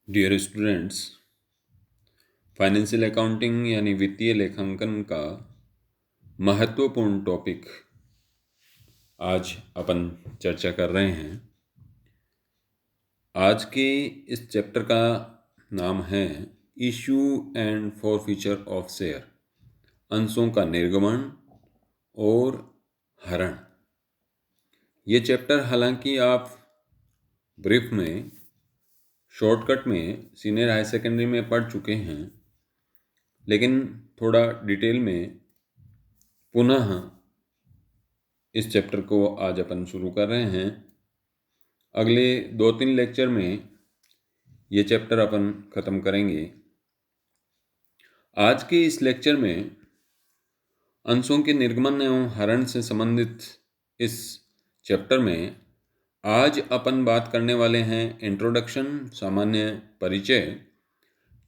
Dear students, financial accounting यानी वित्तीय लेखांकन का महत्वपूर्ण टॉपिक आज अपन चर्चा कर रहे हैं। आज के इस चैप्टर का नाम है issue and forfeiture of share, अंशों का निर्गमन और हरण। ये चैप्टर हालांकि आप ब्रीफ में, शॉर्टकट में सीनियर हाई सेकेंडरी में पढ़ चुके हैं, लेकिन थोड़ा डिटेल में पुनः इस चैप्टर को आज अपन शुरू कर रहे हैं। अगले 2-3 लेक्चर में ये चैप्टर अपन ख़त्म करेंगे। आज के इस लेक्चर में अंशों के निर्गमन एवं हरण से संबंधित इस चैप्टर में आज अपन बात करने वाले हैं इंट्रोडक्शन, सामान्य परिचय,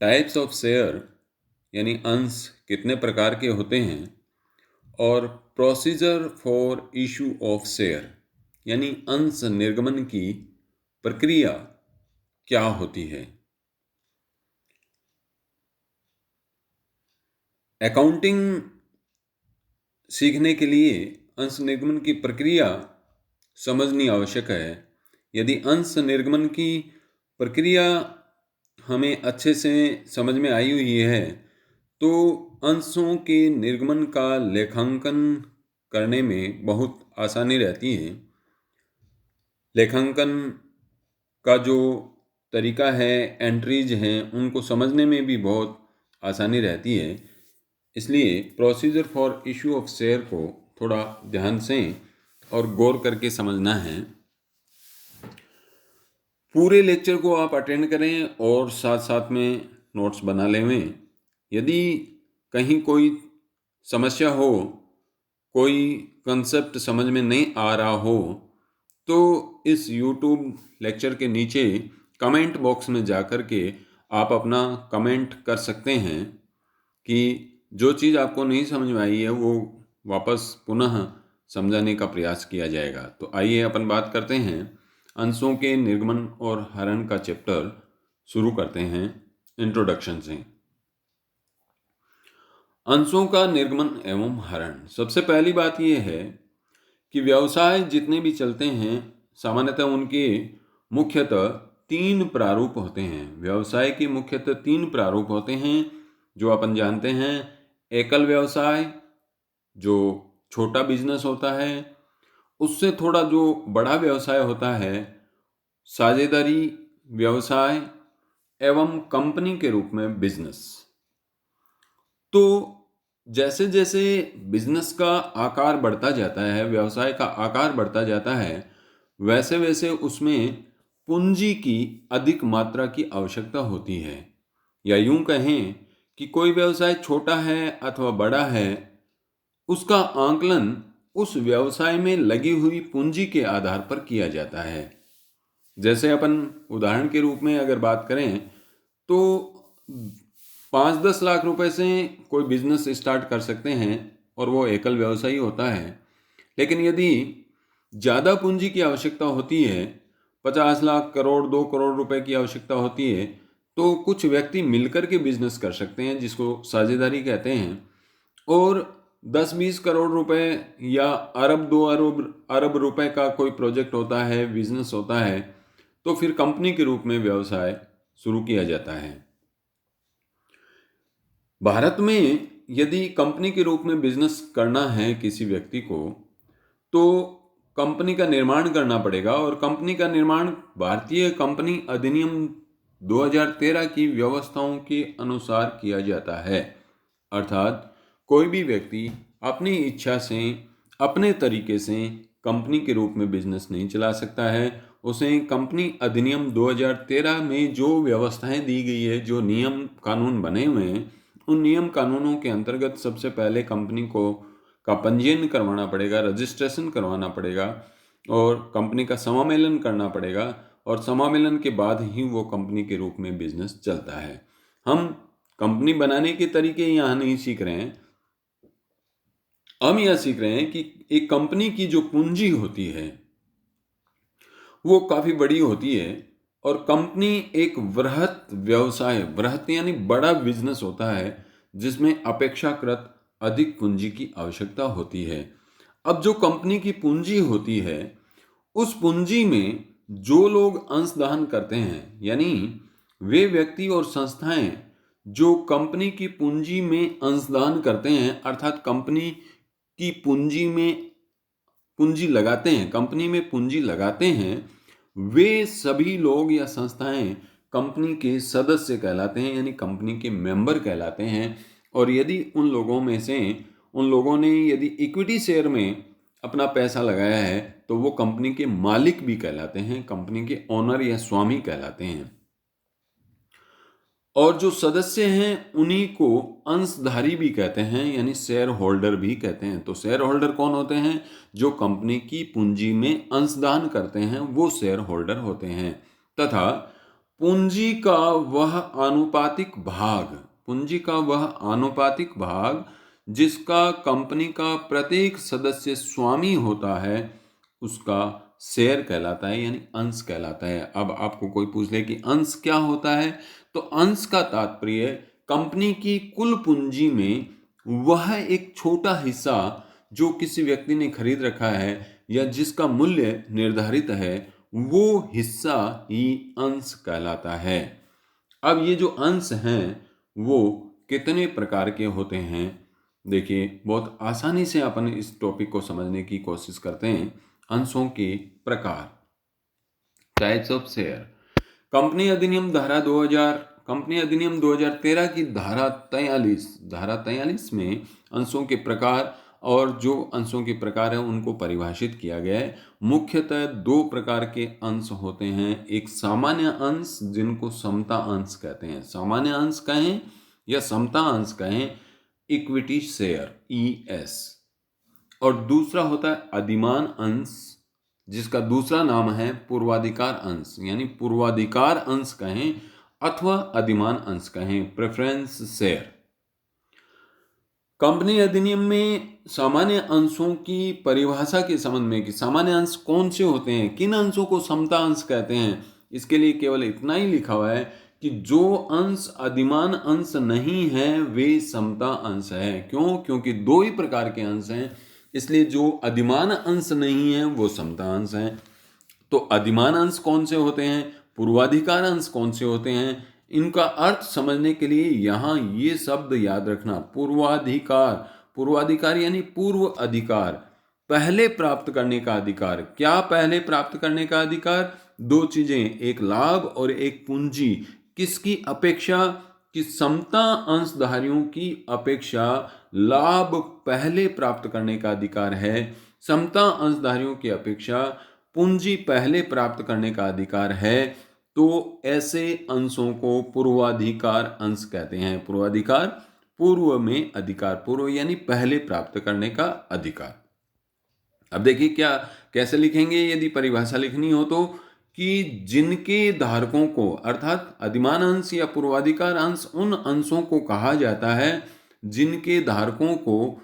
टाइप्स ऑफ शेयर यानी अंश कितने प्रकार के होते हैं, और procedure for issue of share यानी अंश निर्गमन की प्रक्रिया क्या होती है। अकाउंटिंग सीखने के लिए अंश निर्गमन की प्रक्रिया समझनी आवश्यक है। यदि अंश निर्गमन की प्रक्रिया हमें अच्छे से समझ में आई हुई है तो अंशों के निर्गमन का लेखांकन करने में बहुत आसानी रहती है। लेखांकन का जो तरीका है, एंट्रीज हैं, उनको समझने में भी बहुत आसानी रहती है। इसलिए procedure for issue of share को थोड़ा ध्यान से और गौर करके समझना है। पूरे लेक्चर को आप अटेंड करें और साथ साथ में नोट्स बना लें। यदि कहीं कोई समस्या हो, कोई कंसेप्ट समझ में नहीं आ रहा हो, तो इस YouTube लेक्चर के नीचे कमेंट बॉक्स में जा कर के आप अपना कमेंट कर सकते हैं कि जो चीज़ आपको नहीं समझ में आई है वो वापस पुनः समझाने का प्रयास किया जाएगा। तो आइए अपन बात करते हैं, अंशों के निर्गमन और हरण का चैप्टर शुरू करते हैं इंट्रोडक्शन से। अंशों का निर्गमन एवं हरण। सबसे पहली बात यह है कि व्यवसाय जितने भी चलते हैं सामान्यतः उनके मुख्यतः 3 प्रारूप होते हैं। व्यवसाय के मुख्यतः 3 प्रारूप होते हैं जो अपन जानते हैं। एकल व्यवसाय, जो छोटा बिजनेस होता है, उससे थोड़ा जो बड़ा व्यवसाय होता है, साझेदारी व्यवसाय, एवं कंपनी के रूप में बिजनेस। तो जैसे जैसे बिजनेस का आकार बढ़ता जाता है, व्यवसाय का आकार बढ़ता जाता है, वैसे वैसे उसमें पूंजी की अधिक मात्रा की आवश्यकता होती है। या यूं कहें कि कोई व्यवसाय छोटा है अथवा बड़ा है, उसका आकलन उस व्यवसाय में लगी हुई पूंजी के आधार पर किया जाता है। जैसे अपन उदाहरण के रूप में अगर बात करें तो 5-10 लाख रुपए से कोई बिजनेस स्टार्ट कर सकते हैं और वो एकल व्यवसायी होता है। लेकिन यदि ज़्यादा पूंजी की आवश्यकता होती है, 50 लाख, करोड़, 2 करोड़ रुपए की आवश्यकता होती है, तो कुछ व्यक्ति मिलकर के बिजनेस कर सकते हैं जिसको साझेदारी कहते हैं। और 10-20 करोड़ रुपए या अरब 2 अरब रुपए का कोई प्रोजेक्ट होता है, बिजनेस होता है, तो फिर कंपनी के रूप में व्यवसाय शुरू किया जाता है। भारत में यदि कंपनी के रूप में बिजनेस करना है किसी व्यक्ति को, तो कंपनी का निर्माण करना पड़ेगा। और कंपनी का निर्माण भारतीय कंपनी अधिनियम 2013 की व्यवस्थाओं के अनुसार किया जाता है। अर्थात कोई भी व्यक्ति अपनी इच्छा से, अपने तरीके से कंपनी के रूप में बिजनेस नहीं चला सकता है। उसे कंपनी अधिनियम 2013 में जो व्यवस्थाएं दी गई है, जो नियम कानून बने हुए हैं, उन नियम कानूनों के अंतर्गत सबसे पहले कंपनी को का पंजीयन करवाना पड़ेगा, रजिस्ट्रेशन करवाना पड़ेगा और कंपनी का समामेलन करना पड़ेगा। और समामेलन के बाद ही वो कंपनी के रूप में बिजनेस चलता है। हम कंपनी बनाने के तरीके यहाँ नहीं सीख रहे हैं, हम यह सीख रहे हैं कि एक कंपनी की जो पूंजी होती है वो काफ़ी बड़ी होती है। और कंपनी एक वृहत व्यवसाय, वृहत यानी बड़ा बिजनेस होता है जिसमें अपेक्षाकृत अधिक पूंजी की आवश्यकता होती है। अब जो कंपनी की पूंजी होती है, उस पूंजी में जो लोग अंशदान करते हैं, यानी वे व्यक्ति और संस्थाएं जो कंपनी की पूंजी में अंशदान करते हैं, अर्थात कंपनी की पूंजी में पूंजी लगाते हैं, कंपनी में पूंजी लगाते हैं, वे सभी लोग या संस्थाएं कंपनी के सदस्य कहलाते हैं, यानी कंपनी के मेंबर कहलाते हैं। और यदि उन लोगों ने यदि इक्विटी शेयर में अपना पैसा लगाया है, तो वो कंपनी के मालिक भी कहलाते हैं, कंपनी के ओनर या स्वामी कहलाते हैं। और जो सदस्य हैं उन्हीं को अंशधारी भी कहते हैं, यानी शेयर होल्डर भी कहते हैं। तो शेयर होल्डर कौन होते हैं? जो कंपनी की पूंजी में अंशदान करते हैं, वो शेयर होल्डर होते हैं। तथा पूंजी का वह आनुपातिक भाग, पूंजी का वह आनुपातिक भाग जिसका कंपनी का प्रत्येक सदस्य स्वामी होता है, उसका शेयर कहलाता है, यानी अंश कहलाता है। अब आपको कोई पूछ ले कि अंश क्या होता है, तो अंश का तात्पर्य कंपनी की कुल पूंजी में वह एक छोटा हिस्सा जो किसी व्यक्ति ने खरीद रखा है या जिसका मूल्य निर्धारित है, वो हिस्सा ही अंश कहलाता है। अब ये जो अंश हैं वो कितने प्रकार के होते हैं? देखिए, बहुत आसानी से अपन इस टॉपिक को समझने की कोशिश करते हैं। अंशों के प्रकार, टाइप्स ऑफ शेयर। कंपनी अधिनियम 2013 की धारा 43 में अंशों के प्रकार और जो अंशों के प्रकार हैं उनको परिभाषित किया गया है। मुख्यतः दो प्रकार के अंश होते हैं। एक सामान्य अंश जिनको समता अंश कहते हैं, सामान्य अंश कहें या समता अंश कहें, इक्विटी शेयर ES। और दूसरा होता है अधिमान अंश जिसका दूसरा नाम है पूर्वाधिकार अंश, यानी पूर्वाधिकार अंश कहें अथवा अधिमान अंश कहें, प्रेफरेंस शेयर। कंपनी अधिनियम में सामान्य अंशों की परिभाषा के संबंध में कि सामान्य अंश कौन से होते हैं, किन अंशों को समता अंश कहते हैं, इसके लिए केवल इतना ही लिखा हुआ है कि जो अंश अधिमान अंश नहीं है वे समता अंश है। क्यों? क्योंकि दो ही प्रकार के अंश हैं, इसलिए जो अधिमान अंश नहीं है वो समता अंश है। तो अधिमान अंश कौन से होते हैं, पूर्वाधिकार अंश कौन से होते हैं, इनका अर्थ समझने के लिए यहाँ ये शब्द याद रखना, पूर्वाधिकार। पूर्वाधिकार यानी पूर्व अधिकार, पहले प्राप्त करने का अधिकार। क्या पहले प्राप्त करने का अधिकार? दो चीजें, एक लाभ और एक पूंजी। किसकी अपेक्षा? कि समता अंशधारियों की अपेक्षा लाभ पहले प्राप्त करने का अधिकार है, समता अंशधारियों की अपेक्षा पूंजी पहले प्राप्त करने का अधिकार है। तो ऐसे अंशों को पूर्वाधिकार अंश कहते हैं। पूर्वाधिकार, पूर्व में अधिकार, पूर्व यानी पहले प्राप्त करने का अधिकार। अब देखिए क्या कैसे लिखेंगे यदि परिभाषा लिखनी हो तो, कि जिनके धारकों को, अर्थात अधिमान अंश या पूर्वाधिकार अंश उन अंशों को कहा जाता है जिनके धारकों को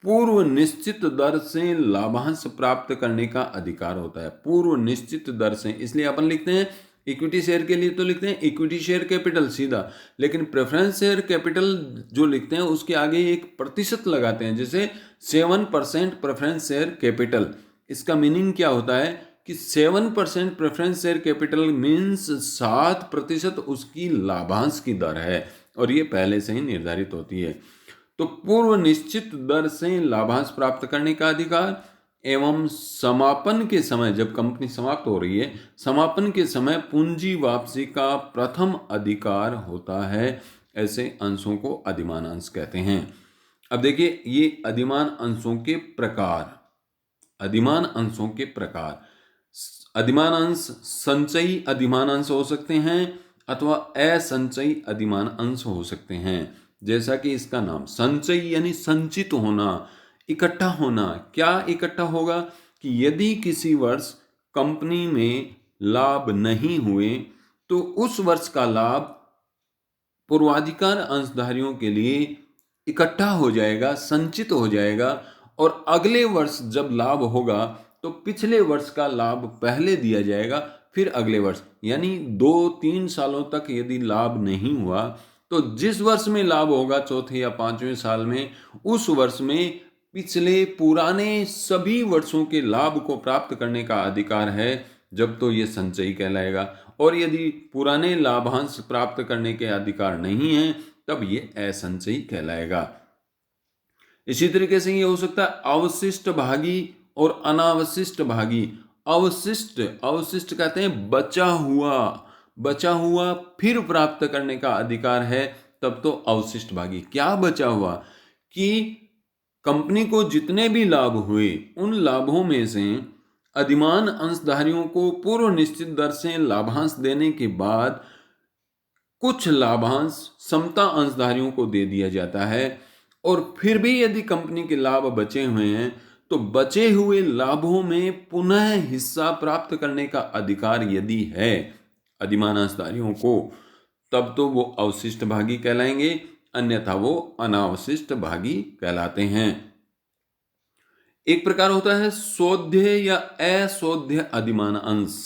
पूर्व निश्चित दर से लाभांश प्राप्त करने का अधिकार होता है। पूर्व निश्चित दर से, इसलिए अपन लिखते हैं इक्विटी शेयर के लिए तो लिखते हैं इक्विटी शेयर कैपिटल सीधा, लेकिन प्रेफरेंस शेयर कैपिटल जो लिखते हैं उसके आगे एक प्रतिशत लगाते हैं, जैसे 7% प्रेफरेंस शेयर कैपिटल। इसका मीनिंग क्या होता है कि 7% प्रेफरेंस शेयर कैपिटल मीन्स 7% उसकी लाभांश की दर है, और ये पहले से ही निर्धारित होती है। तो पूर्व निश्चित दर से लाभांश प्राप्त करने का अधिकार एवं समापन के समय, जब कंपनी समाप्त हो रही है, समापन के समय पूंजी वापसी का प्रथम अधिकार होता है। ऐसे अंशों को अधिमान अंश कहते हैं। अब देखिए ये अधिमान अंशों के प्रकार। अधिमान अंशों के प्रकार, अधिमान अंश संचयी अधिमान अंश हो सकते हैं अथवा असंचयी अधिमान अंश हो सकते हैं। जैसा कि इसका नाम, संचयी यानी संचित होना, इकट्ठा होना। क्या इकट्ठा होगा? कि यदि किसी वर्ष कंपनी में लाभ नहीं हुए तो उस वर्ष का लाभ पूर्वाधिकार अंशधारियों के लिए इकट्ठा हो जाएगा, संचित हो जाएगा, और अगले वर्ष जब लाभ होगा तो पिछले वर्ष का लाभ पहले दिया जाएगा, फिर अगले वर्ष, यानी 2-3 सालों तक यदि लाभ नहीं हुआ तो जिस वर्ष में लाभ होगा चौथे या 5वें साल में, उस वर्ष में पिछले पुराने सभी वर्षों के लाभ को प्राप्त करने का अधिकार है, जब तो ये संचयी कहलाएगा। और यदि पुराने लाभांश प्राप्त करने के अधिकार नहीं है तब ये असंचयी कहलाएगा। इसी तरीके से ये हो सकता है अवशिष्ट भागी और अनावशिष्ट भागी। अवशिष्ट कहते हैं बचा हुआ फिर प्राप्त करने का अधिकार है, तब तो अवशिष्ट भागी। क्या बचा हुआ कि कंपनी को जितने भी लाभ हुए उन लाभों में से अधिमान अंशधारियों को पूर्व निश्चित दर से लाभांश देने के बाद कुछ लाभांश समता अंशधारियों को दे दिया जाता है। और फिर भी यदि कंपनी के लाभ बचे हुए हैं तो बचे हुए लाभों में पुनः हिस्सा प्राप्त करने का अधिकार यदि है अधिमान अंशधारियों को, तब तो वो अवशिष्ट भागी कहलाएंगे, अन्यथा वो अनावशिष्ट भागी कहलाते हैं। एक प्रकार होता है शोध्य या अशोध्य अधिमान अंश।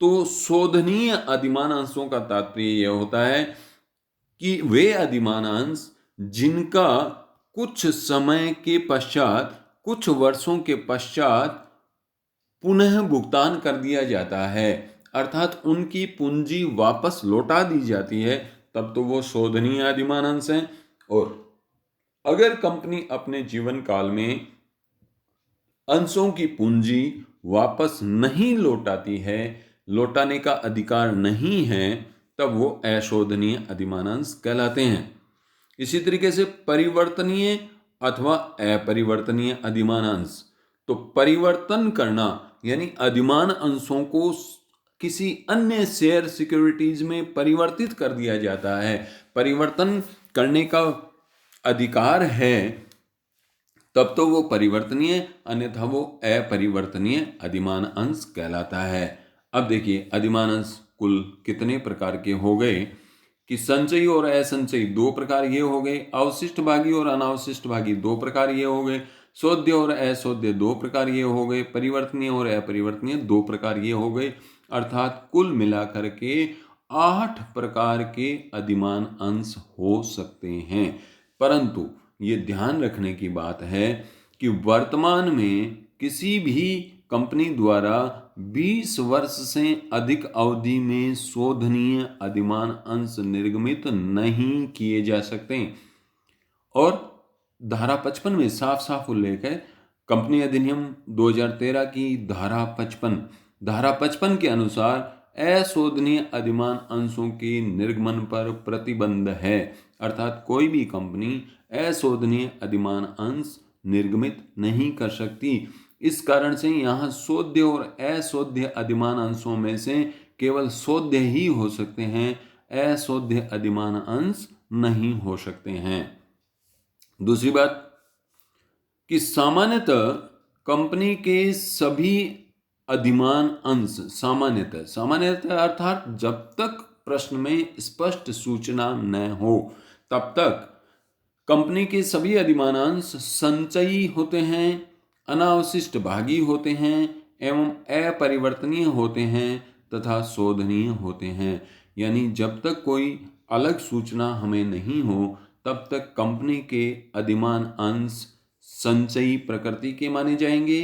तो शोधनीय अधिमान अंशों का तात्पर्य यह होता है कि वे अधिमान अंश जिनका कुछ समय के पश्चात, कुछ वर्षों के पश्चात पुनः भुगतान कर दिया जाता है, अर्थात उनकी पूंजी वापस लौटा दी जाती है, तब तो वो शोधनीय अधिमान अंश हैं। और अगर कंपनी अपने जीवन काल में अंशों की पूंजी वापस नहीं लौटाती है, लौटाने का अधिकार नहीं है, तब वो अशोधनीय अधिमान अंश कहलाते हैं। इसी तरीके से परिवर्तनीय अथवा अपरिवर्तनीय अधिमान अंश। तो परिवर्तन करना यानी अधिमान अंशों को किसी अन्य शेयर सिक्योरिटीज में परिवर्तित कर दिया जाता है, परिवर्तन करने का अधिकार है, तब तो वो परिवर्तनीय, अन्यथा वो अपरिवर्तनीय अधिमान अंश कहलाता है। अब देखिए अधिमान अंश कुल कितने प्रकार के हो गए कि संचयी और असंचयी 2 प्रकार ये हो गए, अवशिष्ट भागी और अनावशिष्ट भागी 2 प्रकार ये हो गए, शोध्य और अशोध्य 2 प्रकार ये हो गए, परिवर्तनीय और अपरिवर्तनीय 2 प्रकार ये हो गए। अर्थात कुल मिलाकर के 8 प्रकार के अधिमान अंश हो सकते हैं। परंतु ये ध्यान रखने की बात है कि वर्तमान में किसी भी कंपनी द्वारा 20 वर्ष से अधिक अवधि में शोधनीय अधिमान अंश निर्गमित नहीं किए जा सकते। और धारा 55 में साफ साफ उल्लेख है, कंपनी अधिनियम 2013 की धारा 55 के अनुसार अशोधनीय अधिमान अंशों के निर्गमन पर प्रतिबंध है। अर्थात कोई भी कंपनी अशोधनीय अधिमान अंश निर्गमित नहीं कर सकती। इस कारण से यहाँ शोध्य और अशोध्य अधिमान अंशों में से केवल शोध्य ही हो सकते हैं, अशोध्य अधिमान अंश नहीं हो सकते हैं। दूसरी बात कि सामान्यतः कंपनी के सभी अधिमान अंश सामान्यतः अर्थात जब तक प्रश्न में स्पष्ट सूचना न हो तब तक कंपनी के सभी अधिमान अंश संचयी होते हैं, अनावशिष्ट भागी होते हैं एवं अपरिवर्तनीय होते हैं तथा शोधनीय होते हैं। यानी जब तक कोई अलग सूचना हमें नहीं हो तब तक कंपनी के अधिमान अंश संचयी प्रकृति के माने जाएंगे,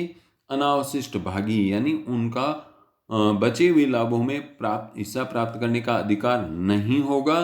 अनावशिष्ट भागी यानी उनका बचे हुए लाभों में हिस्सा प्राप्त करने का अधिकार नहीं होगा,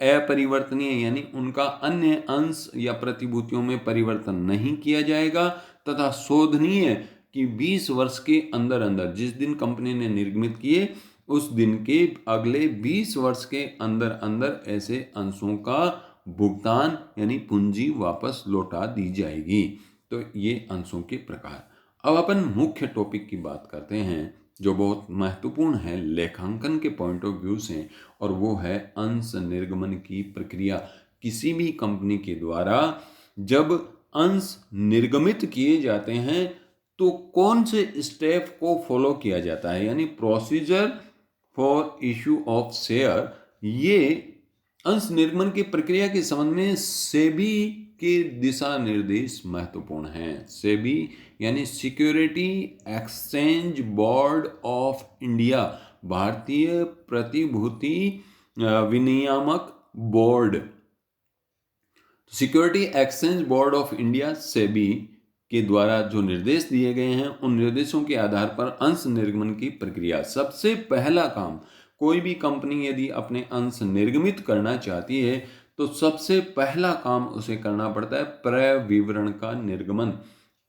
अपरिवर्तनीय यानी उनका अन्य अंश या प्रतिभूतियों में परिवर्तन नहीं किया जाएगा, तथा शोधनीय कि 20 वर्ष के अंदर अंदर जिस दिन कंपनी ने निर्गमित किए उस दिन के अगले 20 वर्ष के अंदर अंदर ऐसे अंशों का भुगतान यानी पूंजी वापस लौटा दी जाएगी। तो ये अंशों के प्रकार। अब अपन मुख्य टॉपिक की बात करते हैं जो बहुत महत्वपूर्ण है लेखांकन के पॉइंट ऑफ व्यू से, और वो है अंश निर्गमन की प्रक्रिया। किसी भी कंपनी के द्वारा जब अंश निर्गमित किए जाते हैं तो कौन से स्टेप को फॉलो किया जाता है, यानी procedure for issue of share, ये अंश निर्गमन की प्रक्रिया के संबंध में सेबी के दिशा निर्देश महत्वपूर्ण हैं। सेबी यानी security exchange board of India, भारतीय प्रतिभूति विनियामक board, security exchange board of India SEBI के द्वारा जो निर्देश दिए गए हैं, उन निर्देशों के आधार पर अंश निर्गमन की प्रक्रिया। सबसे पहला काम, कोई भी कंपनी यदि अपने अंश निर्गमित करना चाहती है तो सबसे पहला काम उसे करना पड़ता है क्रय विवरण का निर्गमन,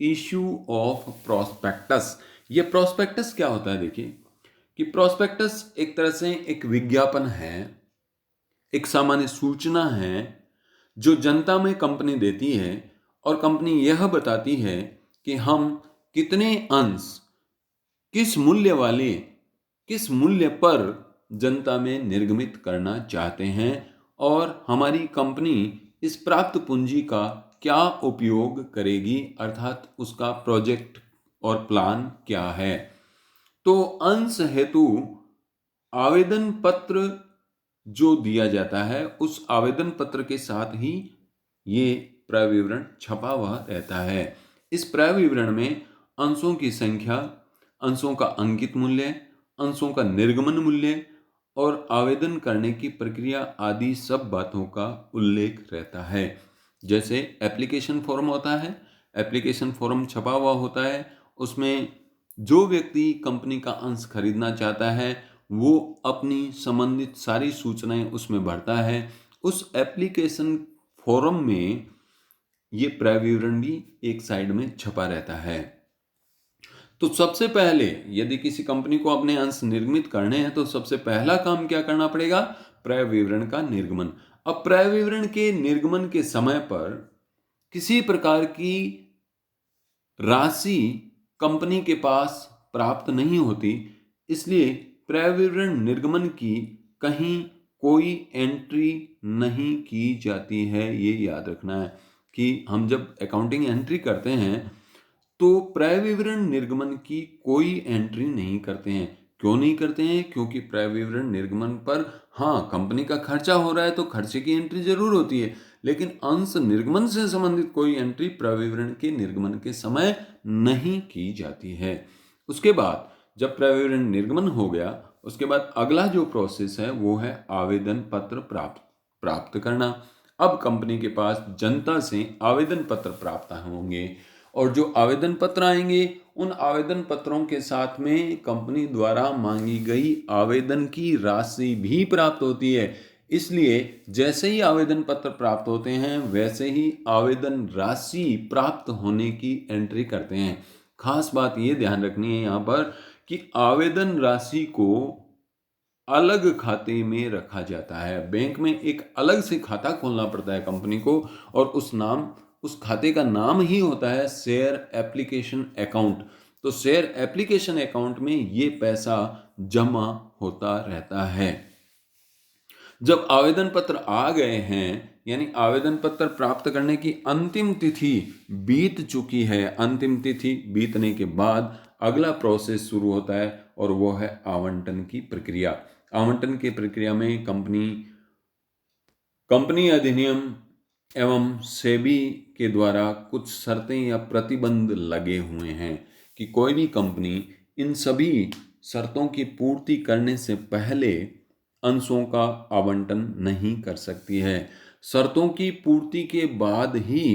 इश्यू ऑफ प्रोस्पेक्टस। ये प्रोस्पेक्टस क्या होता है? देखिए कि प्रोस्पेक्टस एक तरह से एक विज्ञापन है, एक सामान्य सूचना है जो जनता में कंपनी देती है, और कंपनी यह बताती है कि हम कितने अंश किस मूल्य पर जनता में निर्गमित करना चाहते हैं, और हमारी कंपनी इस प्राप्त पूंजी का क्या उपयोग करेगी, अर्थात उसका प्रोजेक्ट और प्लान क्या है। तो अंश हेतु आवेदन पत्र जो दिया जाता है, उस आवेदन पत्र के साथ ही ये क्रय विवरण छपा हुआ रहता है। इस क्रय विवरण में अंशों की संख्या, अंशों का अंकित मूल्य, अंशों का निर्गमन मूल्य और आवेदन करने की प्रक्रिया आदि सब बातों का उल्लेख रहता है। जैसे एप्लीकेशन फॉर्म होता है, एप्लीकेशन फॉर्म छपा हुआ होता है, उसमें जो व्यक्ति कंपनी का अंश खरीदना चाहता है वो अपनी संबंधित सारी सूचनाएं उसमें भरता है। उस एप्लीकेशन फॉर्म में ये क्रय विवरण भी एक साइड में छपा रहता है। तो सबसे पहले यदि किसी कंपनी को अपने अंश निर्गमित करने हैं तो सबसे पहला काम क्या करना पड़ेगा? क्रय विवरण का निर्गमन। अब क्रय विवरण के निर्गमन के समय पर किसी प्रकार की राशि कंपनी के पास प्राप्त नहीं होती, इसलिए क्रय विवरण निर्गमन की कहीं कोई एंट्री नहीं की जाती है। ये याद रखना है कि हम जब अकाउंटिंग एंट्री करते हैं तो क्रय विवरण निर्गमन की कोई एंट्री नहीं करते हैं। क्यों नहीं करते हैं? क्योंकि क्रय विवरण निर्गमन पर हाँ, कंपनी का खर्चा हो रहा है तो खर्चे की एंट्री जरूर होती है, लेकिन अंश निर्गमन से संबंधित कोई एंट्री क्रय विवरण के निर्गमन के समय नहीं की जाती है। उसके बाद जब क्रय विवरण निर्गमन हो गया, उसके बाद अगला जो प्रोसेस है वो है आवेदन पत्र प्राप्त करना। अब कंपनी के पास जनता से आवेदन पत्र प्राप्त होंगे, और जो आवेदन पत्र आएंगे उन आवेदन पत्रों के साथ में कंपनी द्वारा मांगी गई आवेदन की राशि भी प्राप्त होती है। इसलिए जैसे ही आवेदन पत्र प्राप्त होते हैं वैसे ही आवेदन राशि प्राप्त होने की एंट्री करते हैं। खास बात ये ध्यान रखनी है यहाँ पर कि आवेदन राशि को अलग खाते में रखा जाता है। बैंक में एक अलग से खाता खोलना पड़ता है कंपनी को, और उस खाते का नाम ही होता है शेयर एप्लीकेशन अकाउंट। तो शेयर एप्लीकेशन अकाउंट में ये पैसा जमा होता रहता है। जब आवेदन पत्र आ गए हैं, यानी आवेदन पत्र प्राप्त करने की अंतिम तिथि बीत चुकी है, अंतिम तिथि बीतने के बाद अगला प्रोसेस शुरू होता है और वो है आवंटन की प्रक्रिया। आवंटन की प्रक्रिया में कंपनी अधिनियम एवं सेबी के द्वारा कुछ शर्तें या प्रतिबंध लगे हुए हैं कि कोई भी कंपनी इन सभी शर्तों की पूर्ति करने से पहले अंशों का आवंटन नहीं कर सकती है। शर्तों की पूर्ति के बाद ही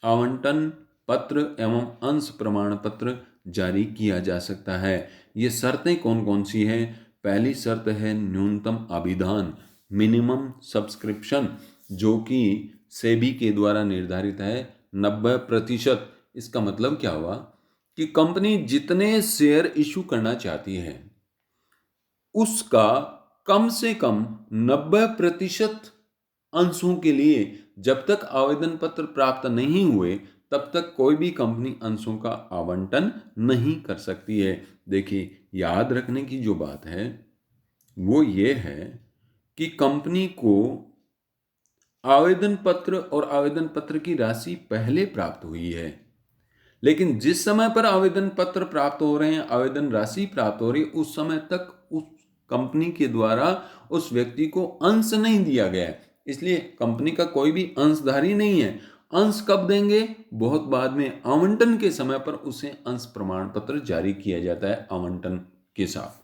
आवंटन पत्र एवं अंश प्रमाण पत्र जारी किया जा सकता है। ये शर्तें कौन कौन सी हैं? पहली शर्त है न्यूनतम अभिधान, मिनिमम सब्सक्रिप्शन, जो कि सेबी के द्वारा निर्धारित है 90%। इसका मतलब क्या हुआ कि कंपनी जितने शेयर इशू करना चाहती है उसका कम से कम 90% अंशों के लिए जब तक आवेदन पत्र प्राप्त नहीं हुए तब तक कोई भी कंपनी अंशों का आवंटन नहीं कर सकती है। देखिए, याद रखने की जो बात है वो ये है कि कंपनी को आवेदन पत्र और आवेदन पत्र की राशि पहले प्राप्त हुई है, लेकिन जिस समय पर आवेदन पत्र प्राप्त हो रहे हैं, आवेदन राशि प्राप्त हो रही है, उस समय तक उस कंपनी के द्वारा उस व्यक्ति को अंश नहीं दिया गया है। इसलिए कंपनी का कोई भी अंशधारी नहीं है। अंश कब देंगे? बहुत बाद में आवंटन के समय पर उसे अंश प्रमाण पत्र जारी किया जाता है आवंटन के साथ।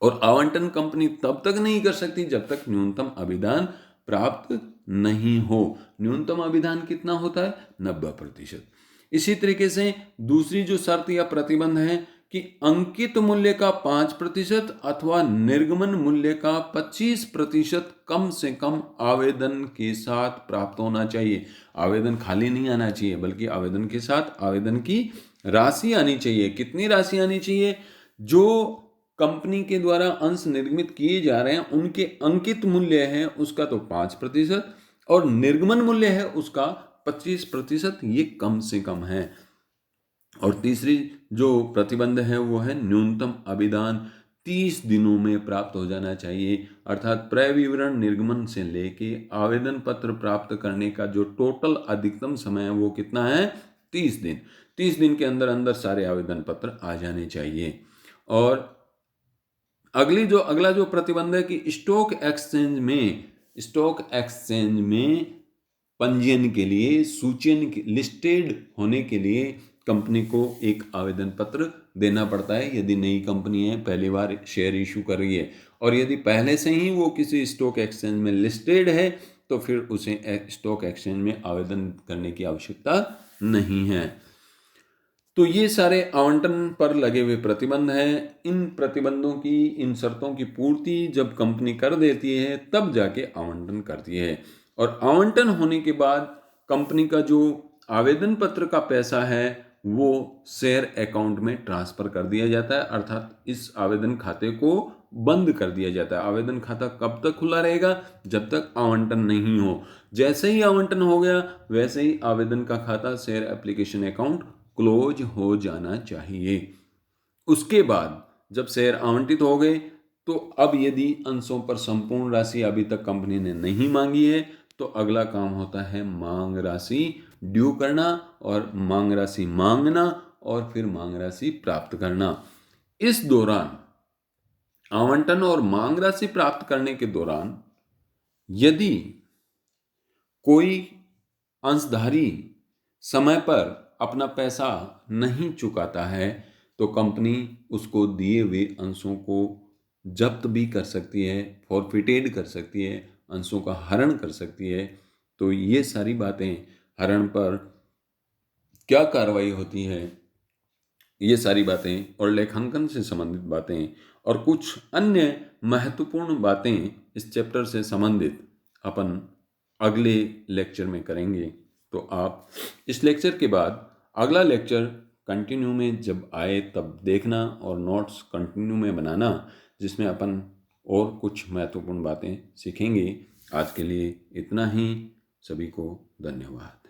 और आवंटन कंपनी तब तक नहीं कर सकती जब तक न्यूनतम अभिदान प्राप्त नहीं हो। न्यूनतम अभिदान कितना होता है? 90%। इसी तरीके से दूसरी जो शर्त या प्रतिबंध है कि अंकित मूल्य का 5% अथवा निर्गमन मूल्य का 25% कम से कम आवेदन के साथ प्राप्त होना चाहिए। आवेदन खाली नहीं आना चाहिए, बल्कि आवेदन के साथ आवेदन की राशि आनी चाहिए। कितनी राशि आनी चाहिए? जो कंपनी के द्वारा अंश निर्गमित किए जा रहे हैं उनके अंकित मूल्य है उसका तो 5%, और निर्गमन मूल्य है उसका 25%, ये कम से कम है। और तीसरी जो प्रतिबंध है वो है न्यूनतम अभिदान 30 दिनों में प्राप्त हो जाना चाहिए। अर्थात क्रय विवरण निर्गमन से लेके आवेदन पत्र प्राप्त करने का जो टोटल अधिकतम समय है वो कितना है? 30 दिन। 30 दिन के अंदर अंदर सारे आवेदन पत्र आ जाने चाहिए। और अगला जो प्रतिबंध है कि स्टॉक एक्सचेंज में पंजीयन के लिए, सूचीन लिस्टेड होने के लिए कंपनी को एक आवेदन पत्र देना पड़ता है यदि नई कंपनी है, पहली बार शेयर इशू कर रही है। और यदि पहले से ही वो किसी स्टॉक एक्सचेंज में लिस्टेड है तो फिर उसे स्टॉक एक्सचेंज में आवेदन करने की आवश्यकता नहीं है। तो ये सारे आवंटन पर लगे हुए प्रतिबंध हैं। इन प्रतिबंधों की, इन शर्तों की पूर्ति जब कंपनी कर देती है तब जाके आवंटन करती है। और आवंटन होने के बाद कंपनी का जो आवेदन पत्र का पैसा है वो शेयर अकाउंट में ट्रांसफर कर दिया जाता है, अर्थात इस आवेदन खाते को बंद कर दिया जाता है। आवेदन खाता कब तक खुला रहेगा? जब तक आवंटन नहीं हो। जैसे ही आवंटन हो गया वैसे ही आवेदन का खाता, शेयर एप्लीकेशन अकाउंट क्लोज हो जाना चाहिए। उसके बाद जब शेयर आवंटित हो गए तो अब यदि अंशों पर संपूर्ण राशि अभी तक कंपनी ने नहीं मांगी है तो अगला काम होता है मांग राशि ड्यू करना, और मांग राशि मांगना, और फिर मांग राशि प्राप्त करना। इस दौरान, आवंटन और मांग राशि प्राप्त करने के दौरान, यदि कोई अंशधारी समय पर अपना पैसा नहीं चुकाता है तो कंपनी उसको दिए हुए अंशों को जब्त भी कर सकती है, फॉरफिटेड कर सकती है, अंशों का हरण कर सकती है। तो ये सारी बातें, हरण पर क्या कार्रवाई होती है, ये सारी बातें और लेखांकन से संबंधित बातें और कुछ अन्य महत्वपूर्ण बातें इस चैप्टर से संबंधित अपन अगले लेक्चर में करेंगे। तो आप इस लेक्चर के बाद अगला लेक्चर कंटिन्यू में जब आए तब देखना और नोट्स कंटिन्यू में बनाना, जिसमें अपन और कुछ महत्वपूर्ण बातें सीखेंगे। आज के लिए इतना ही। सभी को धन्यवाद।